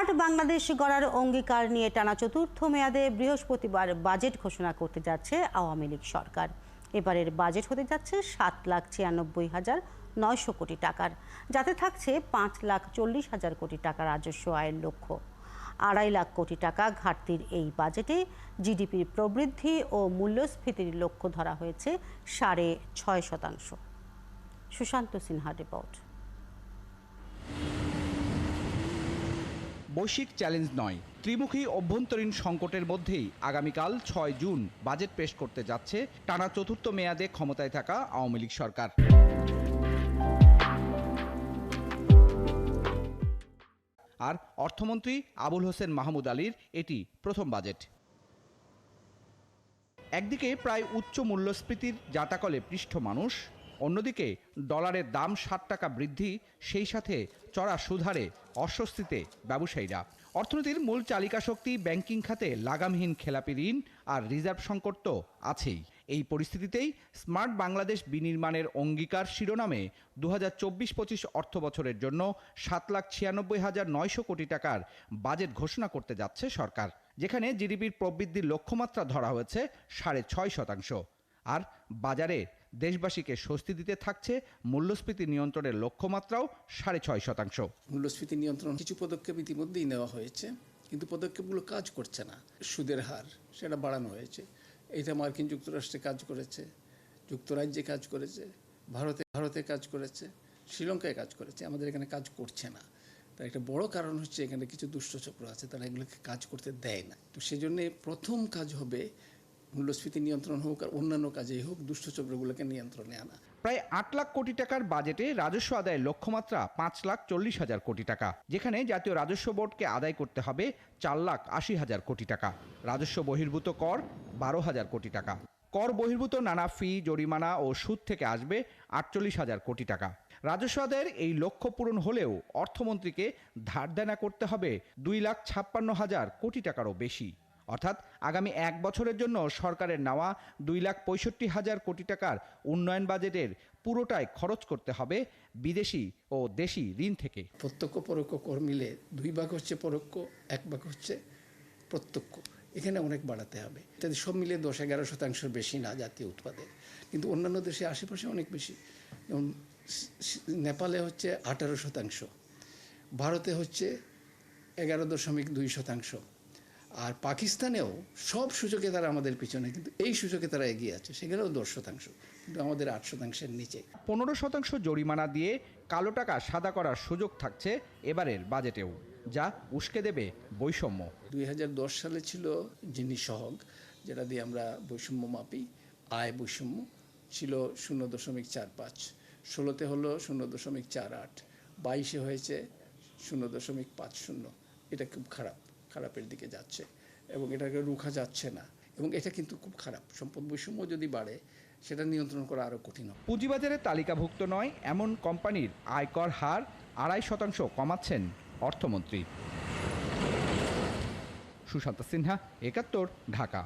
Smart Bangladesh গড়ার অঙ্গীকার নিয়ে টানা চতুর্থ মেয়াদে বৃহস্পতিবার বাজেট ঘোষণা করতে যাচ্ছে আওয়ামী লীগ সরকার। এবারের বাজেট হতে যাচ্ছে ৭,৯৬,৯০০ কোটি টাকার, যাতে থাকছে ৫,৪০,০০০ কোটি টাকা রাজস্ব আয়ের লক্ষ্য। ২.৫ লাখ কোটি টাকা ঘাটতির এই বাজেটে জিডিপির প্রবৃদ্ধি ও মূল্যস্ফীতির লক্ষ্য ধরা হয়েছে ৬.৫%। সুশান্ত সিনহার রিপোর্ট। বৈশ্বিক চ্যালেঞ্জ নয়, ত্রিমুখী অভ্যন্তরীণ সংকটের মধ্যেই আগামীকাল ৬ জুন বাজেট পেশ করতে যাচ্ছে টানা চতুর্থ মেয়াদে ক্ষমতায় থাকা আওয়ামী লীগ সরকার। আর অর্থমন্ত্রী আবুল হোসেন মাহমুদ আলীর এটি প্রথম বাজেট। একদিকে প্রায় উচ্চ মূল্যস্ফীতির জাতাকলে পৃষ্ঠ মানুষ, অন্যদিকে ডলারের দাম ৬০ টাকা বৃদ্ধি, সেই সাথে চড়া সুদহারে অস্বস্তিতে ব্যবসায়ীরা। অর্থনীতির মূল চালিকা শক্তি ব্যাংকিং খাতে লাগামহীন খেলাপি ঋণ আর রিজার্ভ সংকট তো আছেই। এই পরিস্থিতিতেই স্মার্ট বাংলাদেশ বিনির্মাণের অঙ্গীকার শিরোনামে ২০২৪-২৫ অর্থ বছরের জন্য ৭,৯৬,৯০০ কোটি টাকার বাজেট ঘোষণা করতে যাচ্ছে সরকার, যেখানে জিডিপির প্রবৃদ্ধির লক্ষ্যমাত্রা ধরা হয়েছে ৬.৫%। আর বাজারে দেশবাসীকে স্বস্তি দিতে থাকছে মূল্যস্ফীতি নিয়ন্ত্রণের লক্ষ্যমাত্রাও ৬.৫%। মূল্যস্ফীতি নিয়ন্ত্রণ কিছু পদক্ষেপ ইতিমধ্যেই নেওয়া হয়েছে, কিন্তু পদক্ষেপগুলো কাজ করছে না। সুদের হার সেটা বাড়ানো হয়েছে, এটা মার্কিন যুক্তরাষ্ট্রে কাজ করেছে, যুক্তরাজ্যে কাজ করেছে, ভারতে কাজ করেছে, শ্রীলঙ্কায় কাজ করেছে, আমাদের এখানে কাজ করছে না। তার একটা বড় কারণ হচ্ছে এখানে কিছু দুষ্টচক্র আছে, তারা এগুলোকে কাজ করতে দেয় না। তো সেজন্য প্রথম কাজ হবে মূল্যস্ফীতি নিয়ন্ত্রণ হোক আর অন্যান্য কাজেই হোক, দুষ্টচক্রগুলোকে নিয়ন্ত্রণে আনা। প্রায় ৮ লাখ কোটি টাকার বাজেটে রাজস্ব আদায়ের লক্ষ্যমাত্রা ৫,৪০,০০০ কোটি টাকা, যেখানে জাতীয় রাজস্ব বোর্ডকে আদায় করতে হবে ৪,৮০,০০০ কোটি টাকা। রাজস্ব বহির্ভূত কর ১২,০০০ কোটি টাকা। কর বহির্ভূত নানা ফি, জরিমানা ও সুদ থেকে আসবে ৪৮,০০০ কোটি টাকা। রাজস্ব আদায়ের এই লক্ষ্য পূরণ হলেও অর্থমন্ত্রীকে ধার দেনা করতে হবে ২,৫৬,০০০ কোটি টাকারও বেশি। অর্থাৎ আগামী এক বছরের জন্য সরকারের নেওয়া ২,৬৫,০০০ কোটি টাকার উন্নয়ন বাজেটের পুরোটাই খরচ করতে হবে বিদেশি ও দেশি ঋণ থেকে। প্রত্যক্ষ পরোক্ষ কর মিলে ২ ভাগ হচ্ছে পরোক্ষ, ১ ভাগ হচ্ছে প্রত্যক্ষ। এখানে অনেক বাড়াতে হবে। তাদের সব মিলে ১০-১১% বেশি না জাতীয় উৎপাদের, কিন্তু অন্যান্য দেশে আশেপাশে অনেক বেশি। যেমন নেপালে হচ্ছে ১৮%, ভারতে হচ্ছে ১১.২%, আর পাকিস্তানেও সব সূচকে তারা আমাদের পিছনে, কিন্তু এই সূচকে তারা এগিয়ে আছে, সেখানেও ১০%, কিন্তু আমাদের ৮%-এর নিচে। ১৫% জরিমানা দিয়ে কালো টাকা সাদা করার সুযোগ থাকছে এবারের বাজেটেও, যা উস্কে দেবে বৈষম্য। ২০১০ সালে ছিল যিনি সহগ, যেটা দিয়ে আমরা বৈষম্য মাপি, আয় বৈষম্য ছিল ০.৪৫, ১৬তে হলো ০.৪৮, ২২-এ হয়েছে ০.৫০। এটা খুব খারাপের দিকে যাচ্ছে এবং এটাকে রুখা যাচ্ছে না, এবং এটা কিন্তু খুব খারাপ। সম্পদ বৈষম্য যদি বাড়ে, সেটা নিয়ন্ত্রণ করা আরও কঠিন হবে। পুঁজিবাজারে তালিকাভুক্ত নয় এমন কোম্পানির আয়কর হার ২.৫% কমাচ্ছেন অর্থমন্ত্রী। সুশান্ত সিনহা, ৭১, ঢাকা।